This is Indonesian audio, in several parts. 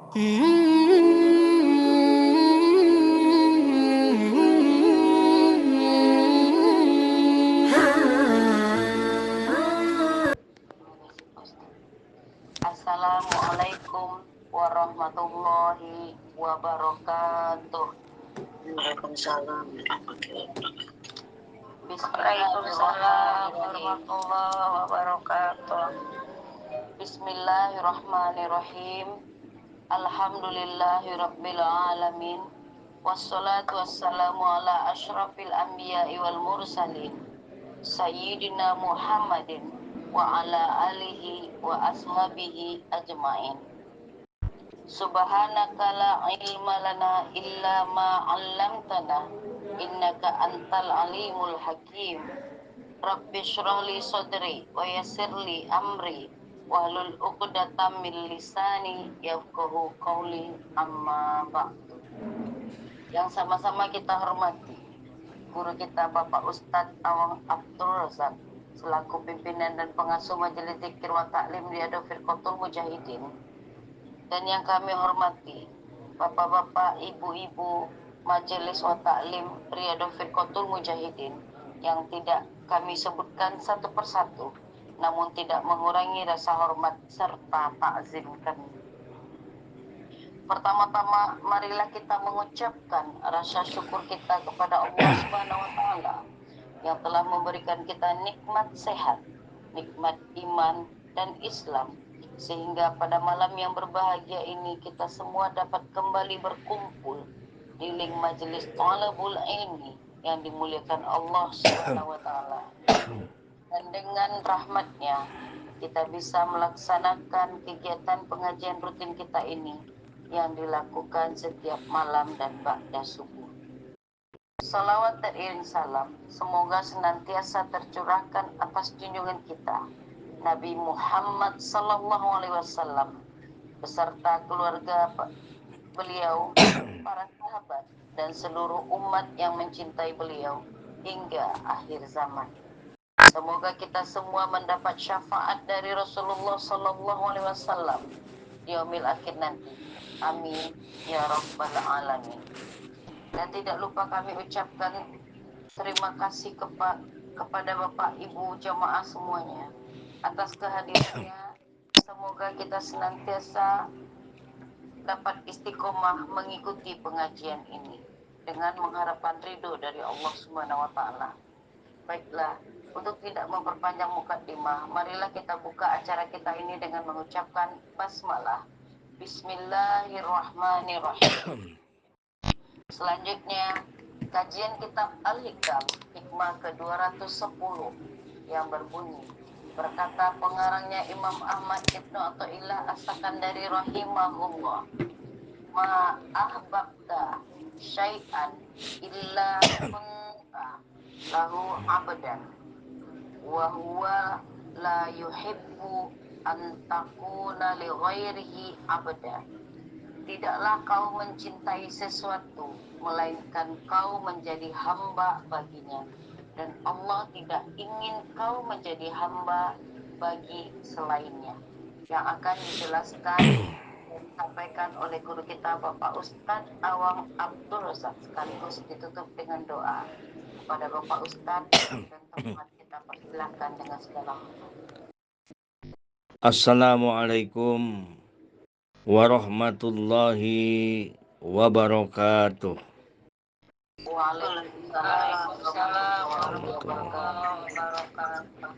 Assalamualaikum warahmatullahi wabarakatuh. Waalaikumsalam warahmatullahi wabarakatuh. Bismillahirrahmanirrahim. Warahmatullahi wabarakatuh. Bismillahirrahmanirrahim. Alhamdulillahirabbil alamin. Wassalatu wassalamu ala asyrafil anbiya'i wal mursalin. Sayyidina Muhammadin wa ala alihi wa ashabihi ajmain. Subhanaka la ilma lana illa ma 'allamtana innaka antal alimul hakim. Rabbi shrah li sadri wa yassir li amri wahlul 'uqdatam min lisani yafqahu qawli, amma ba'du. Yang sama-sama kita hormati guru kita Bapak Ustadz Awang Abdul Razak selaku pimpinan dan pengasuh Majelis Dzikir wa Ta'lim Riyadhah Firqatul Mujahidin, dan yang kami hormati Bapak-bapak, Ibu-ibu Majelis wa Ta'lim Riyadhah Firqatul Mujahidin yang tidak kami sebutkan satu persatu, namun tidak mengurangi rasa hormat serta takzim kami. Pertama-tama, marilah kita mengucapkan rasa syukur kita kepada Allah Subhanahu wa Ta'ala yang telah memberikan kita nikmat sehat, nikmat iman dan Islam, sehingga pada malam yang berbahagia ini kita semua dapat kembali berkumpul di link majelis Thalabul Ilmi yang dimuliakan Allah Subhanahu wa Ta'ala. Dan dengan rahmatnya kita bisa melaksanakan kegiatan pengajian rutin kita ini yang dilakukan setiap malam dan ba'da subuh. Salawat dan iring salam semoga senantiasa tercurahkan atas junjungan kita Nabi Muhammad sallallahu alaihi wasallam beserta keluarga beliau, para sahabat dan seluruh umat yang mencintai beliau hingga akhir zaman. Semoga kita semua mendapat syafaat dari Rasulullah sallallahu alaihi wasallam di yaumil akhir nanti. Amin ya rabbal alamin. Dan tidak lupa kami ucapkan terima kasih kepada Bapak Ibu jamaah semuanya atas kehadirannya. Semoga kita senantiasa dapat istiqomah mengikuti pengajian ini dengan mengharapkan ridho dari Allah Subhanahu wa Ta'ala. Baiklah, untuk tidak memperpanjang mukadimah, marilah kita buka acara kita ini dengan mengucapkan basmalah. Bismillahirrahmanirrahim. Selanjutnya, kajian kitab Al-Hikam, hikmah ke-210 yang berbunyi, berkata pengarangnya Imam Ahmad Ibnu Athaillah As-Sakandari rahimahullah, ma ahbabta syai'an illa kunta lahu abdan wa huwa la yuhibbu an takuna li ghairihi abda. Tidaklah kau mencintai sesuatu melainkan kau menjadi hamba baginya, dan Allah tidak ingin kau menjadi hamba bagi selainnya. Yang akan dijelaskan dan disampaikan oleh guru kita Bapak Ustadz Awang Abdul Razak, sekaligus ditutup dengan doa. Kepada Bapak Ustadz dan teman kita persilahkan dengan segala hormat. Assalamualaikum warahmatullahi wabarakatuh. Waalaikumsalam warahmatullahi wabarakatuh.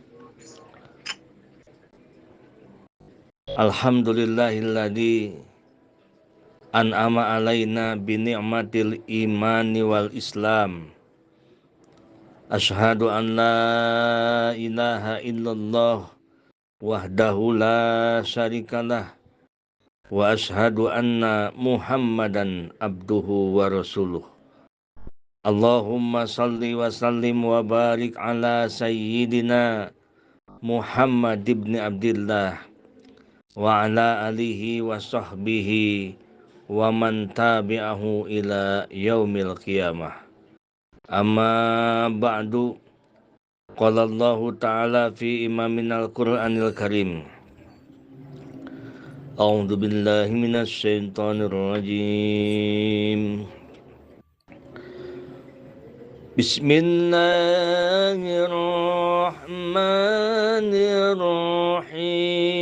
Alhamdulillahilladzi an'ama alaina bi ni'matil imani wal islam. Asyhadu an la ilaha illallah wahdahu la syarikalah wa asyhadu anna Muhammadan abduhu wa rasuluh. Allahumma salli wa sallim wa barik ala sayyidina Muhammad ibn Abdillah wa ala alihi wa sahbihi wa man tabi'ahu ila yaumil qiyamah. Amma ba'du, qala Allah ta'ala fi imaminal Qur'anil Karim, أعوذ بالله من الشيطان الرجيم بسم الله الرحمن الرحيم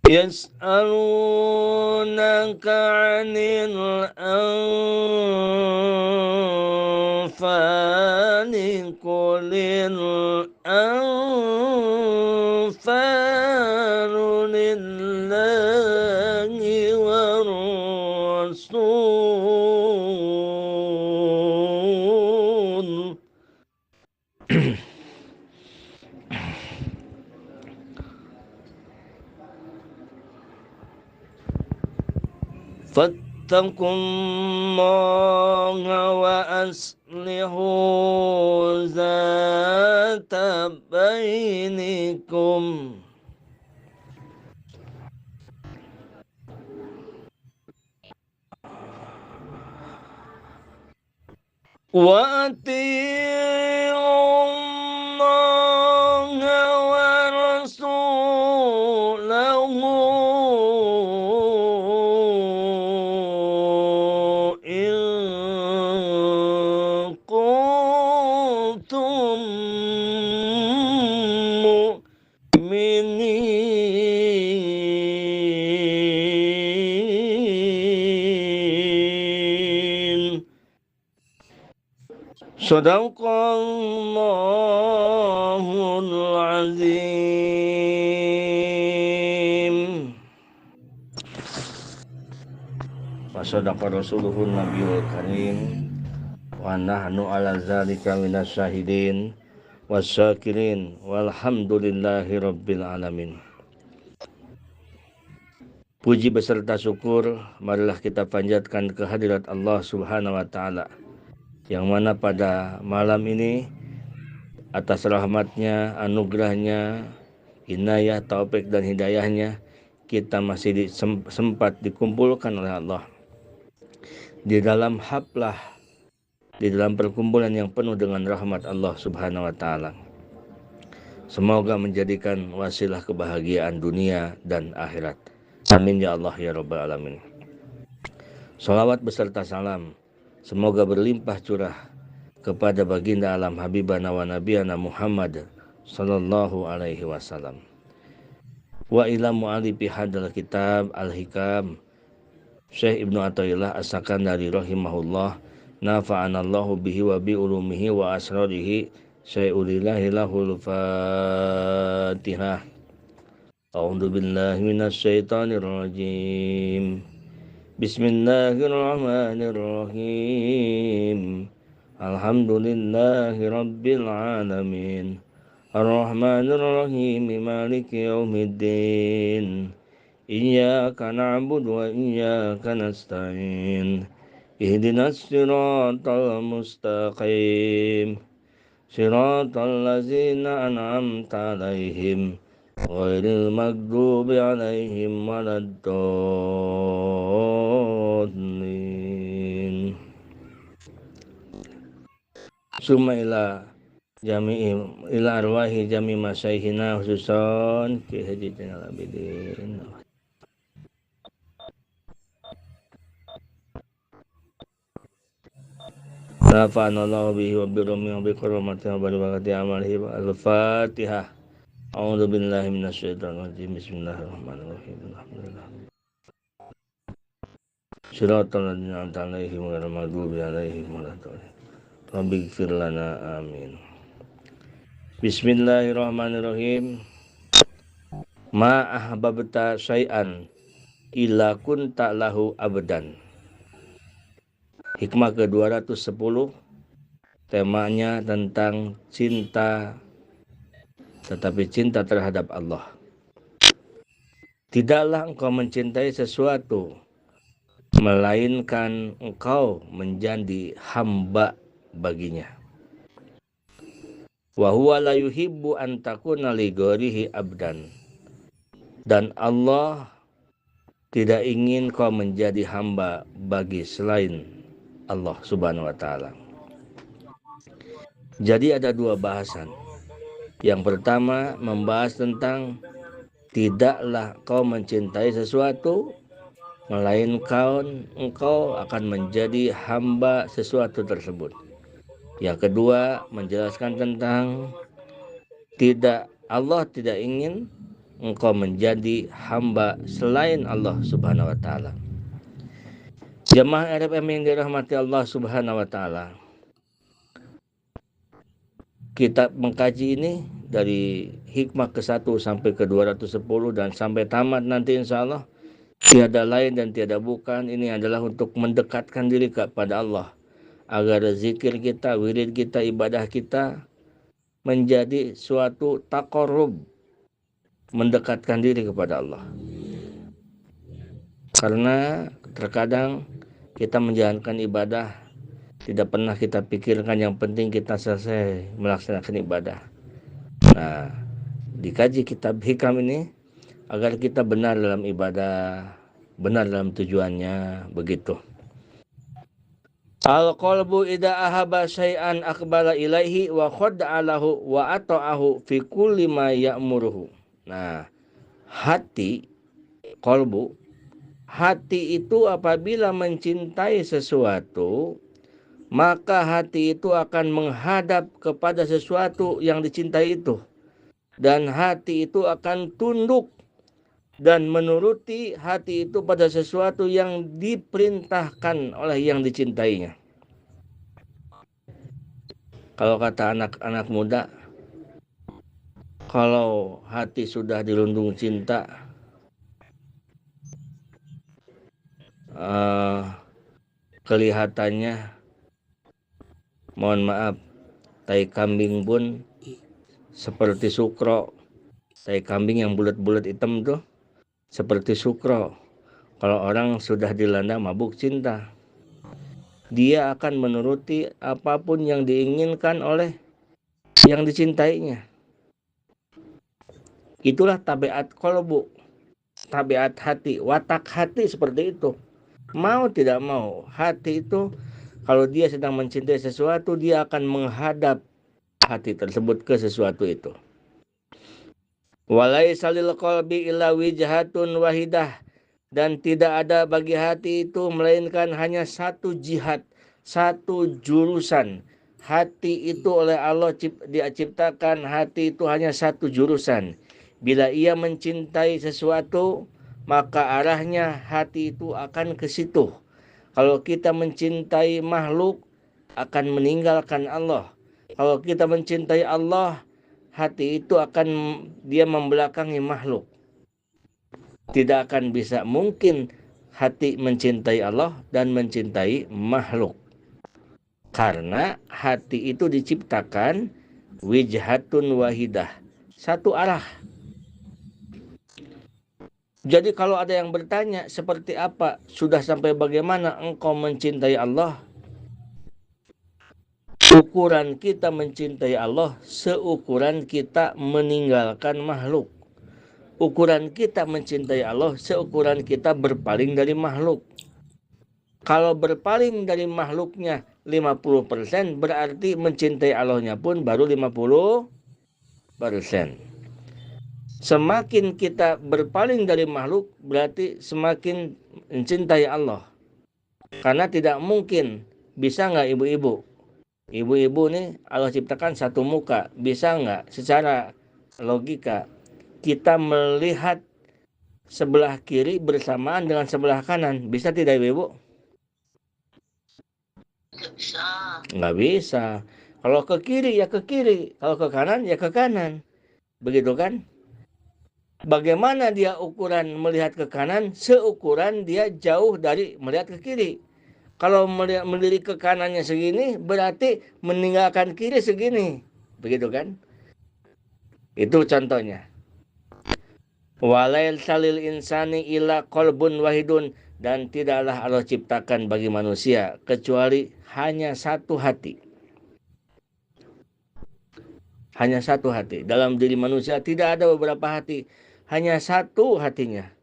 يسألونك عن الأنفال قل الأنفال لله والرسول فاتقوا الله وأصلحوا ذات بينكم وأطيعوا الله ورسوله إن كنتم مؤمنين Sadaqallahul azim. Wa sadaqa rasuluhun nabiyul karim. Wa nahnu ala zalika minasyahidin wasyakirin walhamdulillahi rabbil alamin. Puji beserta syukur marilah kita panjatkan kehadirat Allah Subhanahu wa taala, yang mana pada malam ini atas rahmatnya, anugerahnya, inayah, taufik dan hidayahnya kita masih sempat dikumpulkan oleh Allah di dalam haflah, di dalam perkumpulan yang penuh dengan rahmat Allah Subhanahu wa taala. Semoga menjadikan wasilah kebahagiaan dunia dan akhirat. Amin ya Allah ya rabbal alamin. Salawat beserta salam semoga berlimpah curah kepada baginda alam habibana wa nabiyana Muhammad sallallahu alaihi wasallam. Wa ila mu'alifi hadal kitab al-hikam Syekh Ibnu Athaillah As-Sakandari rahimahullah, nafa'anallahu bihi wa bi ulumihi wa asrarihi. Syai'ulillahi lahul Fatihah. A'udzu billahi minasy syaithanir rajim. Bismillahirrahmanirrahim. Alhamdulillahi rabbil alamin. Ar-Rahmanir-Rahim. Maliki yaumiddin. Iyyaka na'budu wa iyyaka nasta'in. Ihdinas siratal mustaqim. Siratal ladzina an'amta 'alaihim ghairil maghdubi 'alaihim waladdallin. Summa ila arwahi jami masyaihina khususan Ki Haji Zainal Abidin. Nafa'anallahu bihi wa birumi wa bikurmati wa barakati amalihi wa al-Fatihah. A'udzu billahi minasyaitonir rajim. Bismillahirrahmanirrahim. Alhamdulillah. Shiratal ladzina an'amta 'alaihim ghairil maghdubi 'alaihim waladdallin. Rabbighfir lana amin. Bismillahirrahmanirrahim. Ma ahbabta syai'an illa kunta lahu abdan. Hikmah ke-210, temanya tentang cinta, tetapi cinta terhadap Allah. Tidaklah engkau mencintai sesuatu melainkan engkau menjadi hamba baginya. Wa huwa la yuhibbu an takuna li ghairihi abdan. Dan Allah tidak ingin kau menjadi hamba bagi selain Allah Subhanahu wa taala. Jadi ada dua bahasan. Yang pertama membahas tentang tidaklah kau mencintai sesuatu, melainkan engkau akan menjadi hamba sesuatu tersebut. Yang kedua menjelaskan tentang Allah tidak ingin engkau menjadi hamba selain Allah Subhanahu wa taala. Jemaah RFM yang dirahmati Allah Subhanahu wa taala. Kita mengkaji ini dari hikmah ke-1 sampai ke-210 dan sampai tamat nanti insyaallah. Tiada lain dan tiada bukan, ini adalah untuk mendekatkan diri kepada Allah, agar zikir kita, wirid kita, ibadah kita menjadi suatu taqarrub, mendekatkan diri kepada Allah. Karena terkadang kita menjalankan ibadah tidak pernah kita pikirkan yang penting kita selesai melaksanakan ibadah. Nah, dikaji kitab hikam ini agar kita benar dalam ibadah, benar dalam tujuannya, begitu. Al-qalbu idza ahaba syai'an aqbala ilaihi wa khadda'alahu wa ata'ahu fi kulli ma ya'muruhu. Nah, hati, qalbu, hati itu apabila mencintai sesuatu, maka hati itu akan menghadap kepada sesuatu yang dicintai itu. Dan hati itu akan tunduk dan menuruti hati itu pada sesuatu yang diperintahkan oleh yang dicintainya. Kalau kata anak-anak muda, kalau hati sudah dirundung cinta, kelihatannya, mohon maaf, tai kambing pun seperti sukro. Tai kambing yang bulat-bulat hitam tuh seperti sukro. Kalau orang sudah dilanda mabuk cinta, dia akan menuruti apapun yang diinginkan oleh yang dicintainya. Itulah tabiat qalbu, tabiat hati, watak hati seperti itu. Mau tidak mau, hati itu kalau dia sedang mencintai sesuatu, dia akan menghadap hati tersebut ke sesuatu itu. Walaisa lil qalbi illa wijhatun wahidah, dan tidak ada bagi hati itu melainkan hanya satu jihad, satu jurusan. Hati itu oleh Allah diciptakan, hati itu hanya satu jurusan. Bila ia mencintai sesuatu, maka arahnya hati itu akan ke situ. Kalau kita mencintai makhluk, akan meninggalkan Allah. Kalau kita mencintai Allah, hati itu akan dia membelakangi makhluk. Tidak akan bisa mungkin hati mencintai Allah dan mencintai makhluk. Karena hati itu diciptakan wijhatun wahidah, satu arah. Jadi kalau ada yang bertanya seperti apa, sudah sampai bagaimana engkau mencintai Allah? Ukuran kita mencintai Allah seukuran kita meninggalkan makhluk. Ukuran kita mencintai Allah seukuran kita berpaling dari makhluk. Kalau berpaling dari makhluknya 50%, berarti mencintai Allahnya pun baru 50%. Semakin kita berpaling dari makhluk, berarti semakin mencintai Allah. Karena tidak mungkin, bisa nggak ibu-ibu? Ibu-ibu nih Allah ciptakan satu muka, bisa nggak secara logika kita melihat sebelah kiri bersamaan dengan sebelah kanan? Bisa tidak ibu-ibu? Nggak bisa. Nggak bisa. Kalau ke kiri ya ke kiri, kalau ke kanan ya ke kanan. Begitu kan? Bagaimana dia ukuran melihat ke kanan, seukuran dia jauh dari melihat ke kiri. Kalau melirik ke kanannya segini, berarti meninggalkan kiri segini. Begitu kan? Itu contohnya. Walail salil insani illa qalbun wahidun, dan tidaklah Allah ciptakan bagi manusia kecuali hanya satu hati. Hanya satu hati. Dalam diri manusia tidak ada beberapa hati, hanya satu hatinya.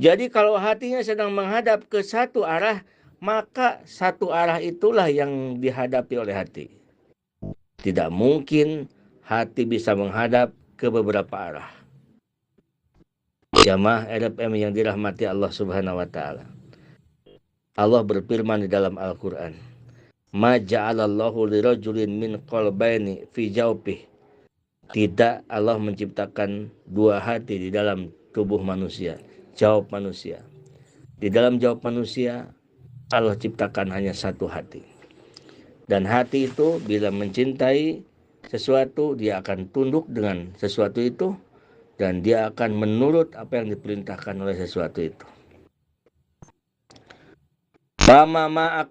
Jadi kalau hatinya sedang menghadap ke satu arah, maka satu arah itulah yang dihadapi oleh hati. Tidak mungkin hati bisa menghadap ke beberapa arah. Jamaah RFM yang dirahmati Allah Subhanahu wa taala. Allah berfirman di dalam Al-Qur'an, "Ma ja'alallahu lirajulin min qalbaini fi jawfih." Tidak Allah menciptakan dua hati di dalam tubuh manusia, jawab manusia. Di dalam jawab manusia, Allah ciptakan hanya satu hati. Dan hati itu bila mencintai sesuatu, dia akan tunduk dengan sesuatu itu, dan dia akan menurut apa yang diperintahkan oleh sesuatu itu. Fama ma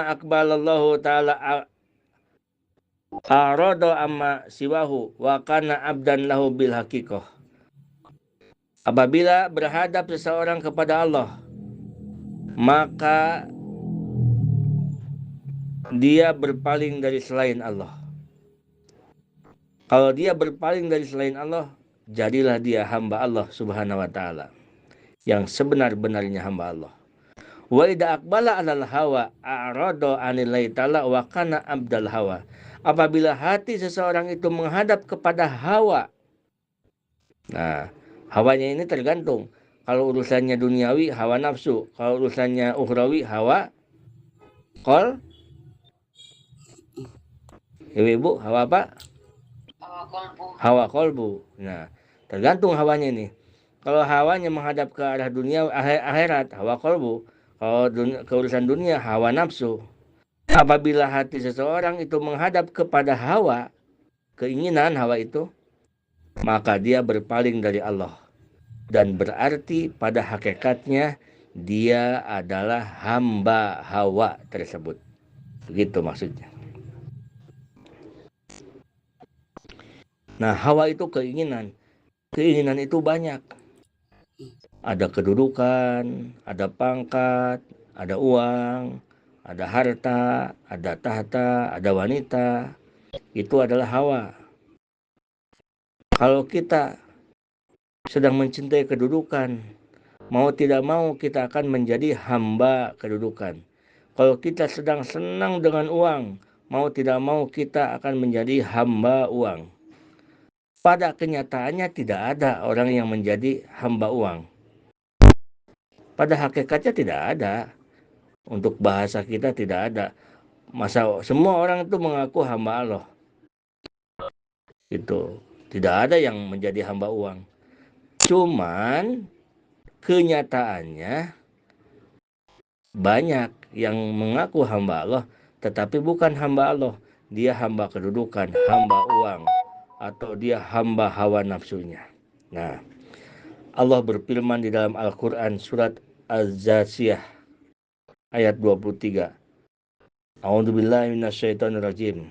akbalallahu ta'ala arada amma siwahu wa kana abdan lahu bil haqiqah. Apabila berhadap seseorang kepada Allah, maka dia berpaling dari selain Allah. Kalau dia berpaling dari selain Allah, jadilah dia hamba Allah Subhanahu wa taala, yang sebenar-benarnya hamba Allah. Wa idza aqbala 'alal hawa a'rada 'anillahi ta'ala wa kana abdal hawa. Apabila hati seseorang itu menghadap kepada hawa. Nah, hawanya ini tergantung. Kalau urusannya duniawi, hawa nafsu. Kalau urusannya ukhrawi, hawa ibu, hawa apa? Hawa kolbu. Nah, tergantung hawanya ini. Kalau hawanya menghadap ke arah dunia akhirat, hawa kolbu. Kalau keurusan dunia, hawa nafsu. Apabila hati seseorang itu menghadap kepada hawa, keinginan hawa itu, maka dia berpaling dari Allah. Dan berarti pada hakikatnya dia adalah hamba hawa tersebut. Begitu maksudnya. Nah, hawa itu keinginan. Keinginan itu banyak. Ada kedudukan, ada pangkat, ada uang, ada harta, ada tahta, ada wanita. Itu adalah hawa. Kalau kita sedang mencintai kedudukan, mau tidak mau kita akan menjadi hamba kedudukan. Kalau kita sedang senang dengan uang, mau tidak mau kita akan menjadi hamba uang. Pada kenyataannya tidak ada orang yang menjadi hamba uang. Pada hakikatnya tidak ada. Untuk bahasa kita tidak ada. Masa semua orang itu mengaku hamba Allah. Itu tidak ada yang menjadi hamba uang. Cuman kenyataannya banyak yang mengaku hamba Allah, tetapi bukan hamba Allah. Dia hamba kedudukan, hamba uang, atau dia hamba hawa nafsunya. Nah, Allah berfirman di dalam Al-Quran surat Az-Zasiyah ayat 23. A'udzubillahi minasyaitonirrajim.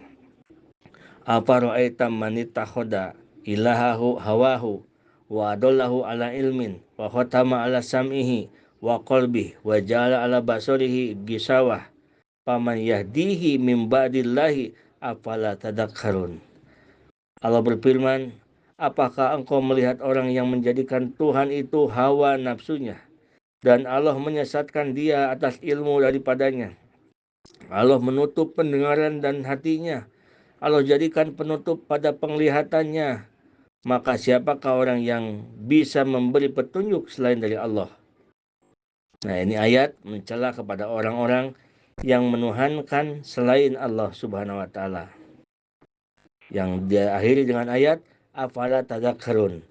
Afara'aita man ittakhadha ilahahu hawahu wa adallahu ala ilmin wa khatama ala sam'ihi wa qalbihi wa ja'ala ala basarihi gisawah faman yahdihi min ba'dillahi afala tadakkarun. Allah berfirman, apakah engkau melihat orang yang menjadikan Tuhan itu hawa nafsunya, dan Allah menyesatkan dia atas ilmu daripadanya. Allah menutup pendengaran dan hatinya. Allah jadikan penutup pada penglihatannya. Maka siapakah orang yang bisa memberi petunjuk selain dari Allah? Nah, ini ayat mencela kepada orang-orang yang menuhankan selain Allah Subhanahu wa taala. Yang diakhiri dengan ayat afala tadakkarun.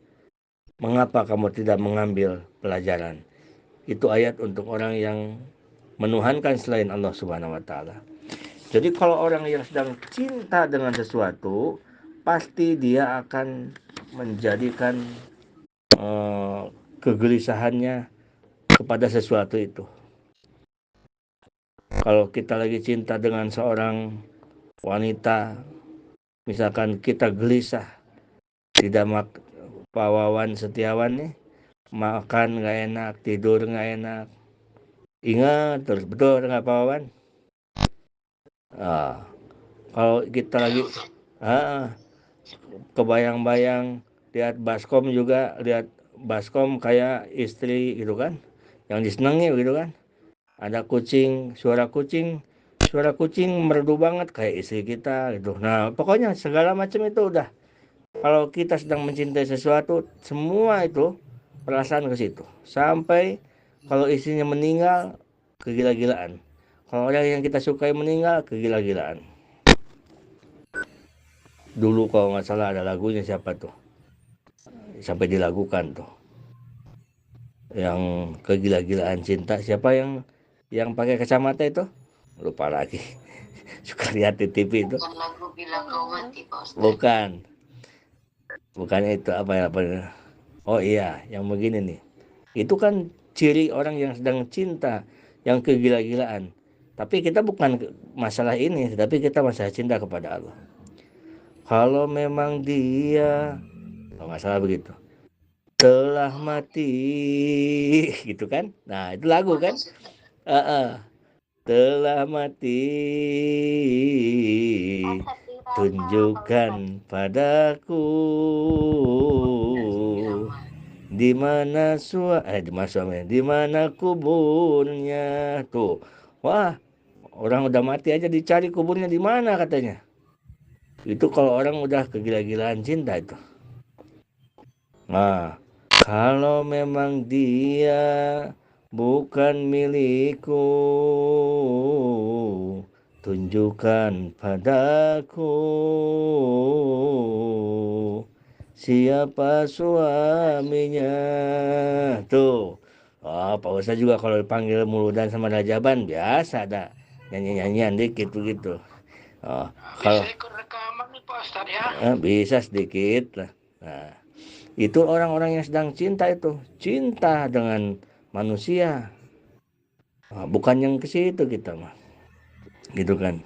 Mengapa kamu tidak mengambil pelajaran? Itu ayat untuk orang yang menuhankan selain Allah Subhanahu wa taala. Jadi kalau orang yang sedang cinta dengan sesuatu, pasti dia akan menjadikan kegelisahannya kepada sesuatu itu. Kalau kita lagi cinta dengan seorang wanita, misalkan kita gelisah, tidak Pak Wawan Setiawan nih, makan nggak enak, tidur nggak enak, ingat terus, betul nggak Pak Wawan? Kalau kita lagi kebayang-bayang lihat baskom juga, lihat baskom kayak istri gitu kan, yang disenangi gitu kan, Ada kucing, suara kucing merdu banget kayak istri kita gitu. Nah, pokoknya segala macam itu udah. Kalau kita sedang mencintai sesuatu, semua itu perasaan ke situ. Sampai kalau istrinya meninggal, kegila-gilaan. Kalau orang yang kita sukai meninggal, kegila-gilaan. Dulu kalau nggak salah ada lagunya siapa tuh, sampai dilagukan tuh, yang kegila-gilaan cinta. Siapa yang pakai kacamata itu? Lupa lagi. Suka lihat di TV itu. Bukan lagu Bila Kau Mati, Pak Ustaz. Bukan itu apa? Oh iya, yang begini nih. Itu kan ciri orang yang sedang cinta, yang kegila-gilaan. Tapi kita bukan masalah ini, tapi kita masalah cinta kepada Allah. Kalau memang dia, kalau nggak salah begitu, telah mati, gitu kan? Nah, itu lagu kan? Telah mati, tunjukkan padaku di mana di mana kuburnya. Tuh, wah, orang udah mati aja dicari kuburnya di mana katanya. Itu kalau orang udah kegila-gilaan cinta itu. Nah, kalau memang dia bukan milikku, tunjukkan padaku siapa suaminya. Tuh, Pak Ustaz juga kalau dipanggil Muludan sama Rajaban biasa ada nyanyi-nyanyian dikit begitu. Kalau Bisa ikut rekaman nih Pak Ustaz ya. bisa sedikit lah. Nah, itu orang-orang yang sedang cinta itu, cinta dengan manusia. Bukan yang ke situ kita mah. Gitu kan.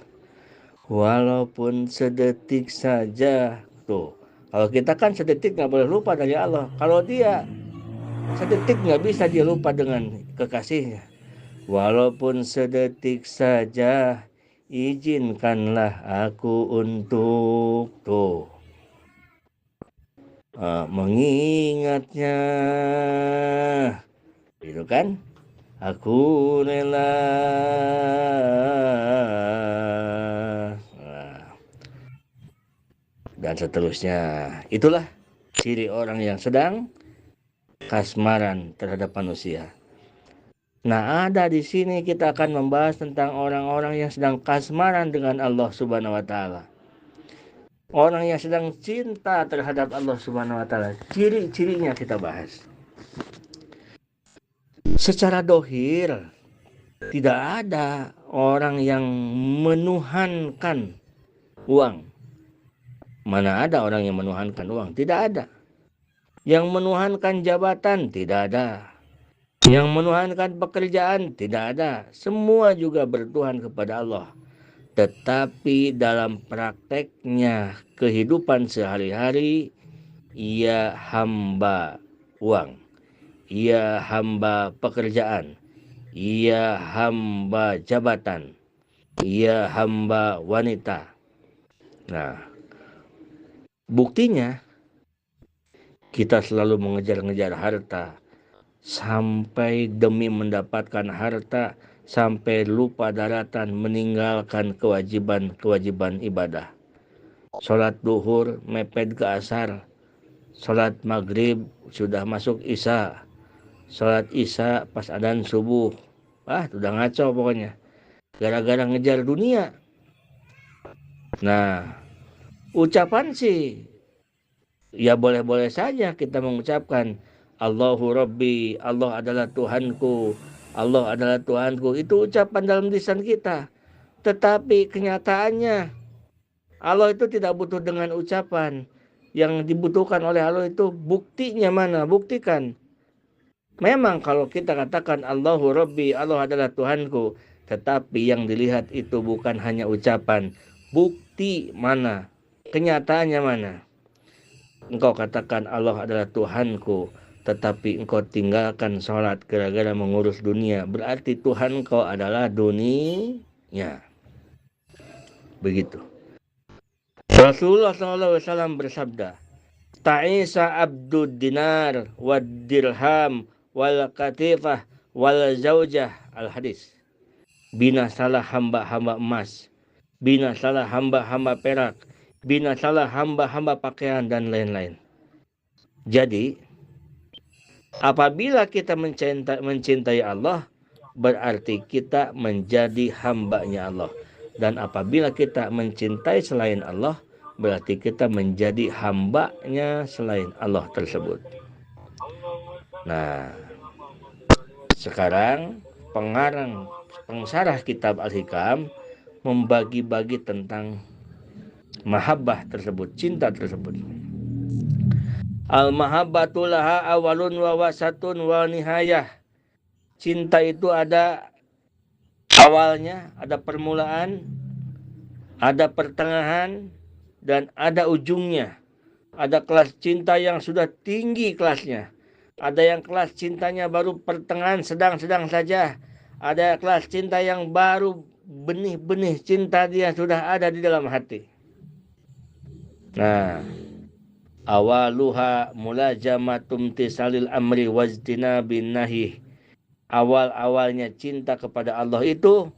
Walaupun sedetik saja tuh. Kalau kita kan sedetik nggak boleh lupa dari Allah. Kalau dia sedetik nggak bisa dia lupa dengan kekasihnya. Walaupun sedetik saja, izinkanlah aku untuk tuh mengingatnya, gitu kan? Aku rela. Dan seterusnya. Itulah ciri orang yang sedang kasmaran terhadap manusia. Nah, ada di sini kita akan membahas tentang orang-orang yang sedang kasmaran dengan Allah Subhanahu wa taala. Orang yang sedang cinta terhadap Allah Subhanahu wa taala. Ciri-cirinya kita bahas. Secara dohir, tidak ada orang yang menuhankan uang. Mana ada orang yang menuhankan uang? Tidak ada. Yang menuhankan jabatan? Tidak ada. Yang menuhankan pekerjaan? Tidak ada. Semua juga bertuhan kepada Allah. Tetapi dalam prakteknya kehidupan sehari-hari, ia hamba uang, ia hamba pekerjaan, ia hamba jabatan, ia hamba wanita. Nah, buktinya kita selalu mengejar-ngejar harta, sampai demi mendapatkan harta, sampai lupa daratan, meninggalkan kewajiban ibadah. Sholat duhur mepet ke asar, sholat maghrib sudah masuk isya, sholat isya pas adzan subuh. Udah ngaco pokoknya, gara-gara ngejar dunia. Nah, ucapan sih ya boleh-boleh saja kita mengucapkan Allahu Rabbi, Allah adalah Tuhanku, Allah adalah Tuhanku. Itu ucapan dalam lisan kita. Tetapi kenyataannya Allah itu tidak butuh dengan ucapan. Yang dibutuhkan oleh Allah itu buktinya mana? Buktikan. Memang kalau kita katakan Allahu Rabbi, Allah adalah Tuhanku, tetapi yang dilihat itu bukan hanya ucapan. Bukti mana? Kenyataannya mana? Engkau katakan Allah adalah Tuhanku, tetapi engkau tinggalkan sholat gara-gara mengurus dunia. Berarti Tuhan kau adalah dunia. Begitu. Rasulullah SAW bersabda, Ta'isa abdud dinar wad dirham wal katifah wal zaujah. Al-hadis. binasalah hamba-hamba emas, binasalah hamba-hamba perak, binasalah hamba-hamba pakaian dan lain-lain. Jadi apabila kita mencintai Allah, berarti kita menjadi hambanya Allah. Dan apabila kita mencintai selain Allah, berarti kita menjadi hambanya selain Allah tersebut. Nah, sekarang pengsarah kitab Al-Hikam membagi-bagi tentang mahabbah tersebut, cinta tersebut. Al-mahabbatu laha awalun wa wasatun wa nihayah. Cinta itu ada awalnya, ada permulaan, ada pertengahan, dan ada ujungnya. Ada kelas cinta yang sudah tinggi kelasnya. Ada yang kelas cintanya baru pertengahan, sedang-sedang saja. Ada kelas cinta yang baru benih-benih cinta dia sudah ada di dalam hati. Nah, awaluha mulajamatum tisalil amri wajtinabin nahi. Awal-awalnya cinta kepada Allah itu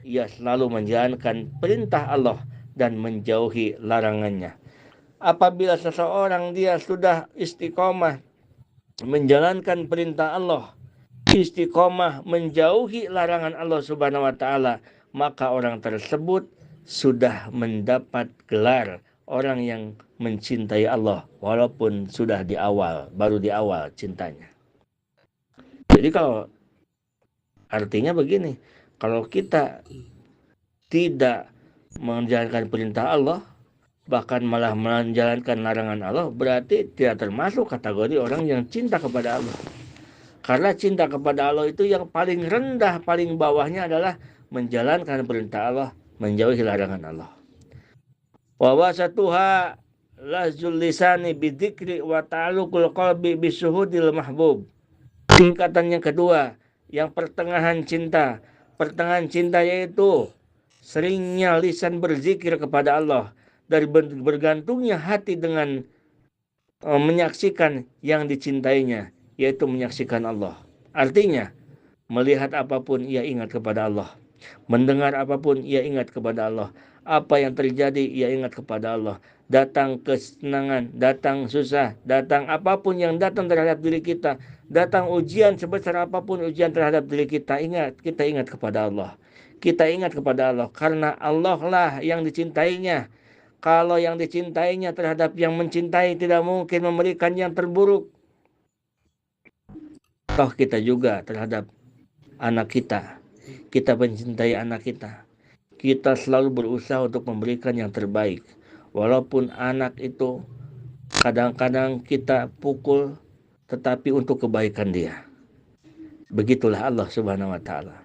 ia selalu menjalankan perintah Allah dan menjauhi larangannya. Apabila seseorang dia sudah istiqomah menjalankan perintah Allah, istiqomah menjauhi larangan Allah Subhanahu wa taala, maka orang tersebut sudah mendapat gelar orang yang mencintai Allah walaupun sudah di awal, baru di awal cintanya. Jadi kalau artinya begini, kalau kita tidak menjalankan perintah Allah, bahkan malah menjalankan larangan Allah, berarti tidak termasuk kategori orang yang cinta kepada Allah. Karena cinta kepada Allah itu yang paling rendah, paling bawahnya adalah menjalankan perintah Allah, menjauhi larangan Allah. Wa wasatuha lazul lisani bidzikri wa ta'alluqul qalbi bisuhudil mahbub. Tingkatan yang kedua, yang pertengahan cinta. Pertengahan cinta yaitu seringnya lisan berzikir kepada Allah, dari bergantungnya hati dengan menyaksikan yang dicintainya, yaitu menyaksikan Allah. Artinya, melihat apapun ia ingat kepada Allah. Mendengar apapun ia ingat kepada Allah. Apa yang terjadi ia ingat kepada Allah. Datang kesenangan, datang susah, datang apapun yang datang terhadap diri kita, datang ujian sebesar apapun ujian terhadap diri kita, kita ingat kepada Allah. Kita ingat kepada Allah karena Allah lah yang dicintainya. Kalau yang dicintainya terhadap yang mencintai tidak mungkin memberikan yang terburuk. Toh kita juga terhadap anak kita. Kita mencintai anak kita. Kita selalu berusaha untuk memberikan yang terbaik. Walaupun anak itu kadang-kadang kita pukul, tetapi untuk kebaikan dia. Begitulah Allah Subhanahu wa taala.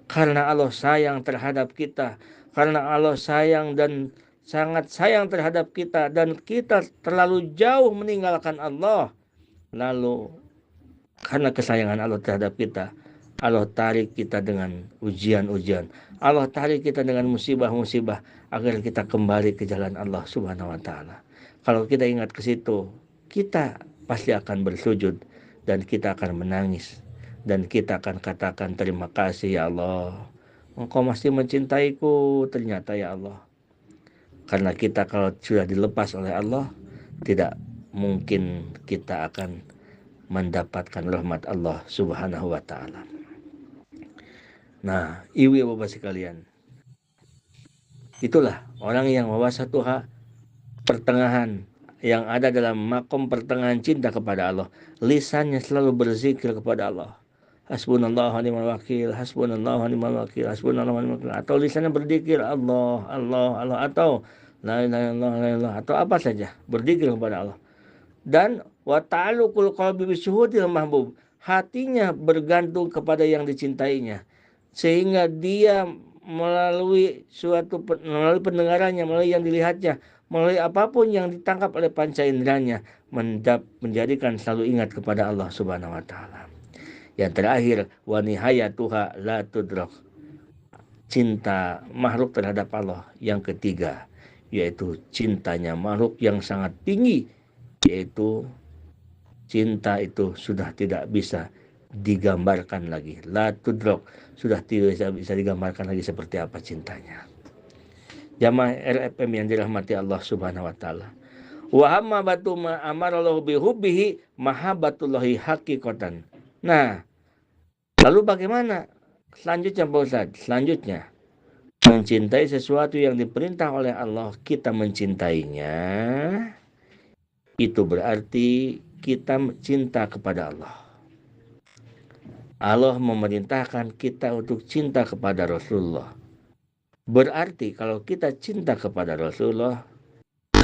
Karena Allah sayang terhadap kita, karena Allah sayang dan sangat sayang terhadap kita, dan kita terlalu jauh meninggalkan Allah, lalu karena kesayangan Allah terhadap kita, Allah tarik kita dengan ujian-ujian, Allah tarik kita dengan musibah-musibah agar kita kembali ke jalan Allah Subhanahu wa taala. Kalau kita ingat ke situ, kita pasti akan bersujud dan kita akan menangis dan kita akan katakan, terima kasih ya Allah, Engkau masih mencintaiku ternyata ya Allah. Karena kita kalau sudah dilepas oleh Allah, tidak mungkin kita akan mendapatkan rahmat Allah Subhanahu wa taala. Nah, ibu bapak sekalian, itulah orang yang wasatuha, pertengahan, yang ada dalam makom pertengahan cinta kepada Allah. Lisannya selalu berzikir kepada Allah. Hasbunallahu wa ni'mal wakil, hasbunallahu wa ni'mal wakil, hasbunallahu wa ni'mal wakil. Atau lisannya berzikir Allah, Allah, Allah, atau la ilaha illallah, la ilaha, atau apa saja, berzikir kepada Allah. Dan wa ta'alluqul qalbi bisyuhudil mahbub. Hatinya bergantung kepada yang dicintainya, sehingga dia melalui pendengarannya, melalui yang dilihatnya, melalui apapun yang ditangkap oleh panca inderanya, menjadikan selalu ingat kepada Allah Subhanahu wa taala. Yang terakhir, wa nihayatuha la tudrak. Cinta makhluk terhadap Allah. Yang ketiga, yaitu cintanya makhluk yang sangat tinggi, yaitu cinta itu sudah tidak bisa digambarkan lagi. La tudrak, sudah tidak bisa digambarkan lagi seperti apa cintanya. Jamaah RFM yang dirahmati Allah Subhanahu wa taala. Wa amma batu ma amarallahu bihubbihi mahabbatullahi haqiqatan. Nah, lalu bagaimana selanjutnya Pak Ustaz? Selanjutnya, mencintai sesuatu yang diperintah oleh Allah, kita mencintainya, itu berarti kita cinta kepada Allah. Allah memerintahkan kita untuk cinta kepada Rasulullah. Berarti kalau kita cinta kepada Rasulullah,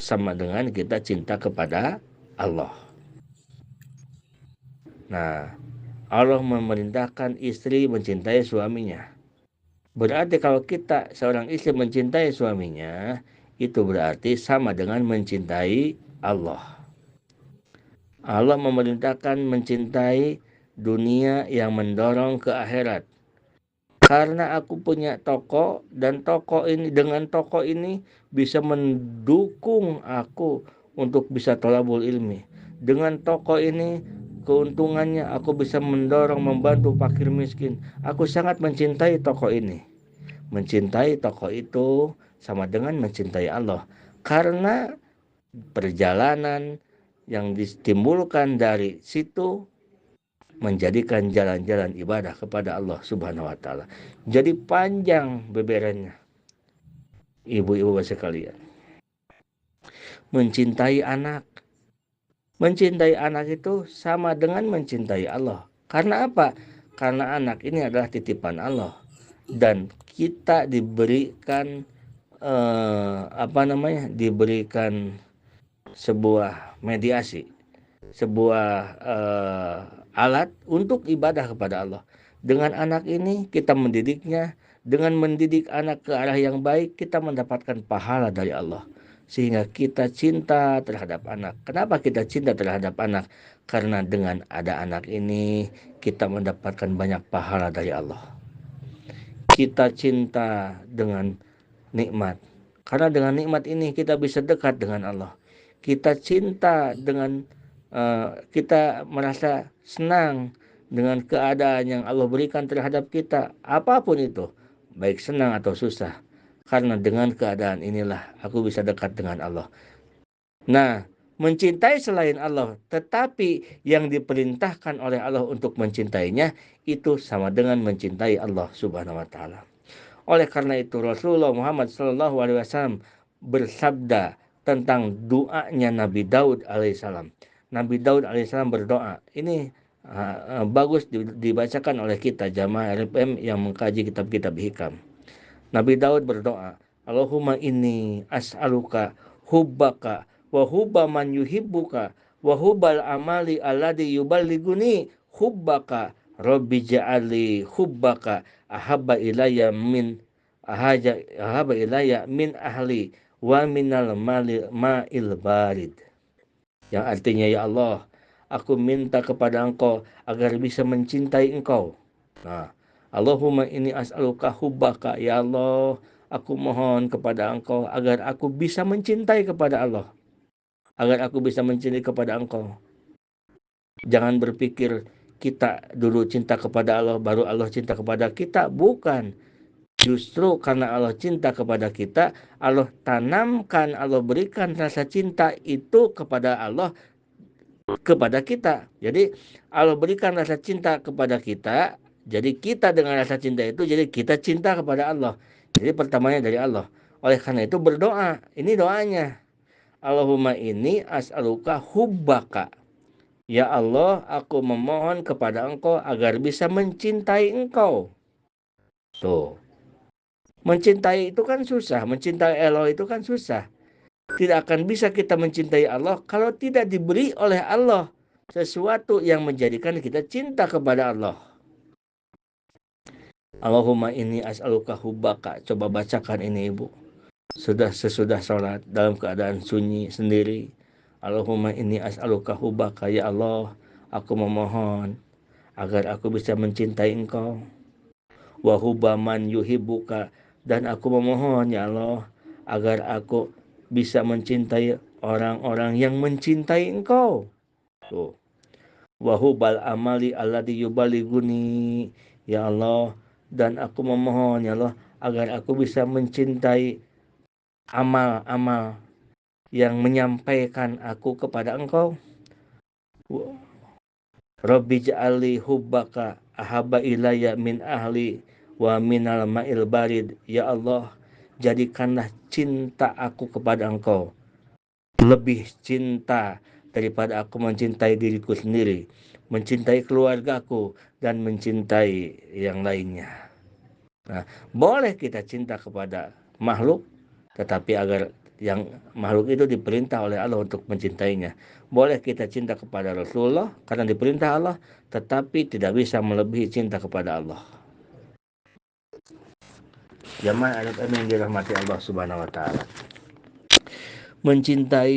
sama dengan kita cinta kepada Allah. Nah, Allah memerintahkan istri mencintai suaminya. Berarti kalau kita seorang istri mencintai suaminya, itu berarti sama dengan mencintai Allah. Allah memerintahkan mencintai dunia yang mendorong ke akhirat. Karena aku punya toko dan toko ini, dengan toko ini bisa mendukung aku untuk bisa thalabul ilmi. Dengan toko ini keuntungannya aku bisa mendorong membantu fakir miskin. Aku sangat mencintai toko ini. Mencintai toko itu sama dengan mencintai Allah. Karena perjalanan yang ditimbulkan dari situ menjadikan jalan-jalan ibadah kepada Allah Subhanahu wa taala. Jadi panjang beberannya. Ibu-ibu sekalian. Mencintai anak. Mencintai anak itu sama dengan mencintai Allah. Karena apa? Karena anak ini adalah titipan Allah dan kita diberikan diberikan sebuah mediasi, sebuah alat untuk ibadah kepada Allah. Dengan anak ini kita mendidiknya, dengan mendidik anak ke arah yang baik kita mendapatkan pahala dari Allah. Sehingga kita cinta terhadap anak. Kenapa kita cinta terhadap anak? Karena dengan ada anak ini kita mendapatkan banyak pahala dari Allah. Kita cinta dengan nikmat. Karena dengan nikmat ini kita bisa dekat dengan Allah. Kita cinta dengan kita merasa senang dengan keadaan yang Allah berikan terhadap kita, apapun itu, baik senang atau susah. Karena dengan keadaan inilah aku bisa dekat dengan Allah. Nah, mencintai selain Allah, tetapi yang diperintahkan oleh Allah untuk mencintainya, itu sama dengan mencintai Allah Subhanahu wa taala. Oleh karena itu Rasulullah Muhammad SAW bersabda tentang doanya Nabi Daud alaihissalam. Nabi Daud alaihissalam berdoa. Ini bagus dibacakan oleh kita jamaah RFM yang mengkaji kitab-kitab hikam. Nabi Daud berdoa, Allahumma inni as'aluka hubbaka wa hubba man yuhibbuka wa hubbal amali alladhi yuballiguni hubbaka rabbi ja'ali hubbaka ahabba ilayya min ahli wa minal ma'il barid. Yang artinya, ya Allah, aku minta kepada Engkau agar bisa mencintai Engkau. Nah, Allahumma inni as'aluka hubbaka, ya Allah, aku mohon kepada Engkau agar aku bisa mencintai kepada Allah. Agar aku bisa mencintai kepada Engkau. Jangan berpikir kita dulu cinta kepada Allah, baru Allah cinta kepada kita. Bukan. Justru karena Allah cinta kepada kita, Allah tanamkan, Allah berikan rasa cinta itu kepada Allah, kepada kita. Jadi Allah berikan rasa cinta kepada kita, jadi kita dengan rasa cinta itu, jadi kita cinta kepada Allah. Jadi pertamanya dari Allah. Oleh karena itu berdoa, ini doanya. Allahumma inni as'aluka hubbaka. Ya Allah, aku memohon kepada Engkau agar bisa mencintai Engkau. Tuh. Mencintai itu kan susah, mencintai Allah itu kan susah. Tidak akan bisa kita mencintai Allah kalau tidak diberi oleh Allah sesuatu yang menjadikan kita cinta kepada Allah. Allahumma inni as'aluka hubbaka. Coba bacakan ini ibu. Sesudah sholat dalam keadaan sunyi sendiri. Allahumma inni as'aluka hubbaka. Ya Allah, aku memohon agar aku bisa mencintai Engkau. Wa hubba man yuhibbuka. Dan aku memohon, ya Allah, agar aku bisa mencintai orang-orang yang mencintai Engkau. Wa hubbal amali alladhi yubaliguni. Ya Allah, dan aku memohon ya Allah agar aku bisa mencintai amal-amal yang menyampaikan aku kepada Engkau. Rabbi ja'ali hubbaka ahabba ilayya min ahli wa minal ma'il barid. Ya Allah, jadikanlah cinta aku kepada Engkau lebih cinta daripada aku mencintai diriku sendiri, mencintai keluargaku, dan mencintai yang lainnya. Nah, boleh kita cinta kepada makhluk, tetapi agar yang makhluk itu diperintah oleh Allah untuk mencintainya. Boleh kita cinta kepada Rasulullah karena diperintah Allah, tetapi tidak bisa melebihi cinta kepada Allah. Jamaah yang dirahmati Allah Subhanahu wa taala. Mencintai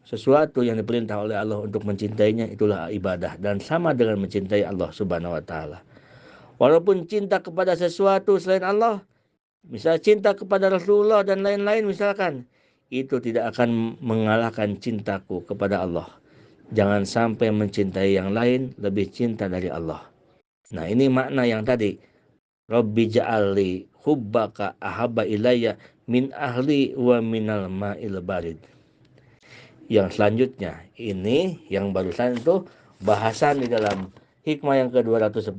sesuatu yang diperintah oleh Allah untuk mencintainya itulah ibadah dan sama dengan mencintai Allah Subhanahu wa taala. Walaupun cinta kepada sesuatu selain Allah, misal cinta kepada Rasulullah dan lain-lain misalkan, itu tidak akan mengalahkan cintaku kepada Allah. Jangan sampai mencintai yang lain lebih cinta dari Allah. Nah, ini makna yang tadi. Rabbi ja'alli hubbaka ahabba ilayya min ahli wa minal ma'il barid. Yang selanjutnya, ini yang barusan itu bahasan di dalam hikmah yang ke-210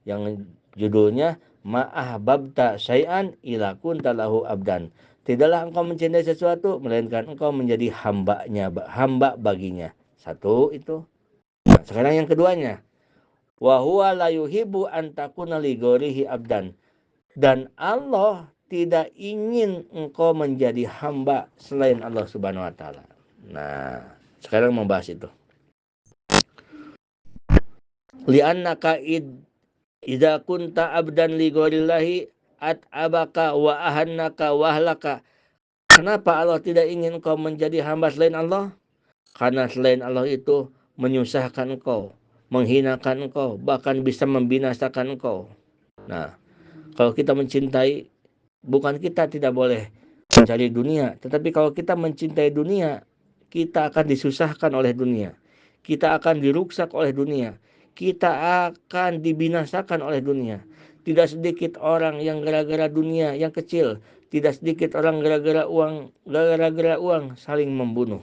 yang judulnya ma'ahbabta syai'an ila kunta lahu abdan. Tidaklah engkau mencintai sesuatu melainkan engkau menjadi hamba baginya. Satu itu. Nah, sekarang yang keduanya, wa huwa la yuhibbu an takuna li ghairihi abdan. Dan Allah tidak ingin engkau menjadi hamba selain Allah Subhanahu wa taala. Nah, sekarang membahas itu. Li'annaka idza kunta abdan li ghairillahi at'abaka wa ahannaka wa ahlaka. Kenapa Allah tidak ingin engkau menjadi hamba selain Allah? Karena selain Allah itu menyusahkan engkau, menghinakan engkau, bahkan bisa membinasakan engkau. Nah, kalau kita mencintai, bukan kita tidak boleh mencari dunia, tetapi kalau kita mencintai dunia, kita akan disusahkan oleh dunia, kita akan diruksak oleh dunia, kita akan dibinasakan oleh dunia. Tidak sedikit orang yang gara-gara dunia yang kecil, tidak sedikit orang gara-gara uang saling membunuh.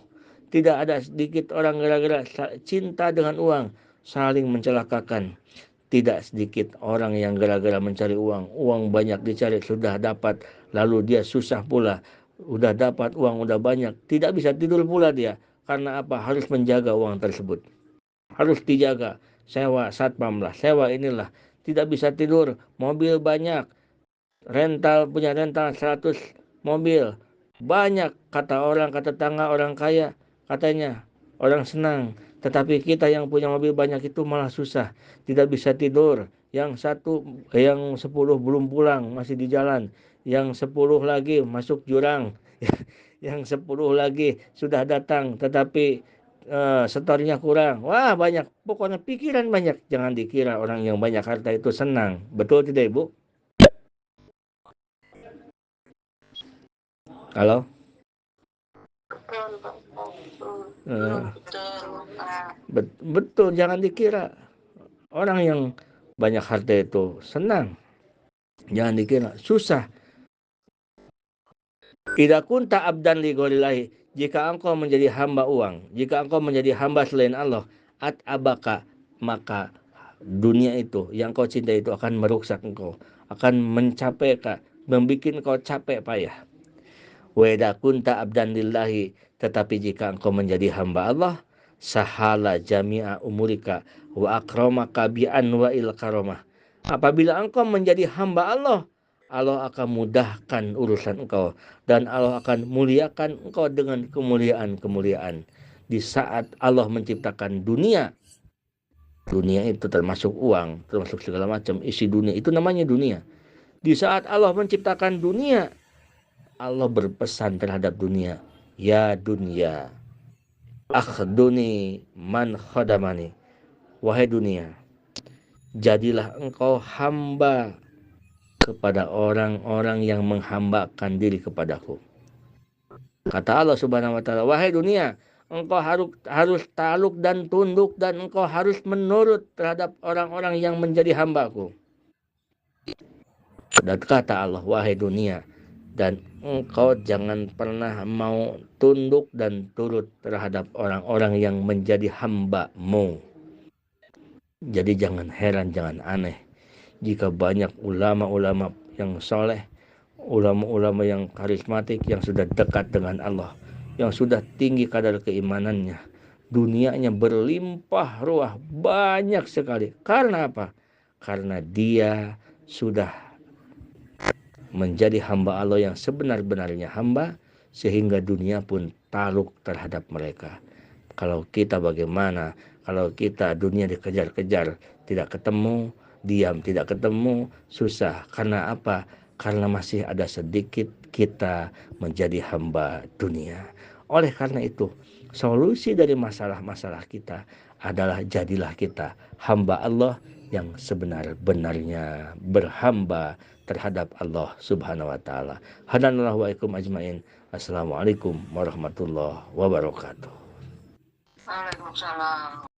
Tidak ada sedikit orang gara-gara cinta dengan uang saling mencelakakan. Tidak sedikit orang yang gara-gara mencari uang banyak dicari, sudah dapat, lalu dia susah pula. Udah dapat uang, udah banyak, tidak bisa tidur pula dia. Karena apa? Harus menjaga uang tersebut. Harus dijaga. Sewa satpam lah, sewa inilah. Tidak bisa tidur, mobil banyak. Punya rental 100 mobil. Banyak, kata orang, kata tetangga, orang kaya, katanya orang senang. Tetapi kita yang punya mobil banyak itu malah susah, tidak bisa tidur. Yang 10 belum pulang, masih di jalan. Yang 10 lagi masuk jurang. Yang 10 lagi sudah datang, tetapi setornya kurang. Wah, banyak. Pokoknya pikiran banyak. Jangan dikira orang yang banyak harta itu senang. Betul tidak, Ibu? Halo? Betul, jangan dikira orang yang banyak harta itu senang. Jangan dikira susah. Idza kunta abdan li ghairillahi, jika engkau menjadi hamba uang, jika engkau menjadi hamba selain Allah, at'abaka, maka dunia itu yang kau cintai itu akan meruksak engkau, akan membuat engkau capek payah. Wa idza kunta abdan lillahi, tetapi jika engkau menjadi hamba Allah, sahala jami'a umurika wa akramaka bi anwa'il karamah. Apabila engkau menjadi hamba Allah, Allah akan mudahkan urusan engkau dan Allah akan muliakan engkau dengan kemuliaan-kemuliaan. Di saat Allah menciptakan dunia itu termasuk uang, termasuk segala macam isi dunia, itu namanya dunia. Di saat Allah menciptakan dunia, Allah berpesan terhadap dunia, ya dunia, akhduni man khadamani. Wahai dunia, jadilah engkau hamba kepada orang-orang yang menghambakan diri kepadaku. Kata Allah Subhanahu wa taala, wahai dunia, engkau harus takluk dan tunduk dan engkau harus menurut terhadap orang-orang yang menjadi hambaku. Dan kata Allah, wahai dunia, dan engkau jangan pernah mau tunduk dan turut terhadap orang-orang yang menjadi hamba-Mu. Jadi jangan heran, jangan aneh jika banyak ulama-ulama yang soleh, ulama-ulama yang karismatik, yang sudah dekat dengan Allah, yang sudah tinggi kadar keimanannya, dunianya berlimpah ruah, banyak sekali. Karena apa? Karena dia sudah menjadi hamba Allah yang sebenar-benarnya hamba, sehingga dunia pun takluk terhadap mereka. Kalau kita bagaimana? Kalau kita dunia dikejar-kejar, tidak ketemu, diam tidak ketemu, susah. Karena apa? Karena masih ada sedikit kita menjadi hamba dunia. Oleh karena itu, solusi dari masalah-masalah kita adalah jadilah kita hamba Allah yang sebenar-benarnya berhamba terhadap Allah Subhanahu wa taala. Hadanallahu wa ikum ajmain. Assalamualaikum warahmatullahi wabarakatuh. Waalaikumsalam.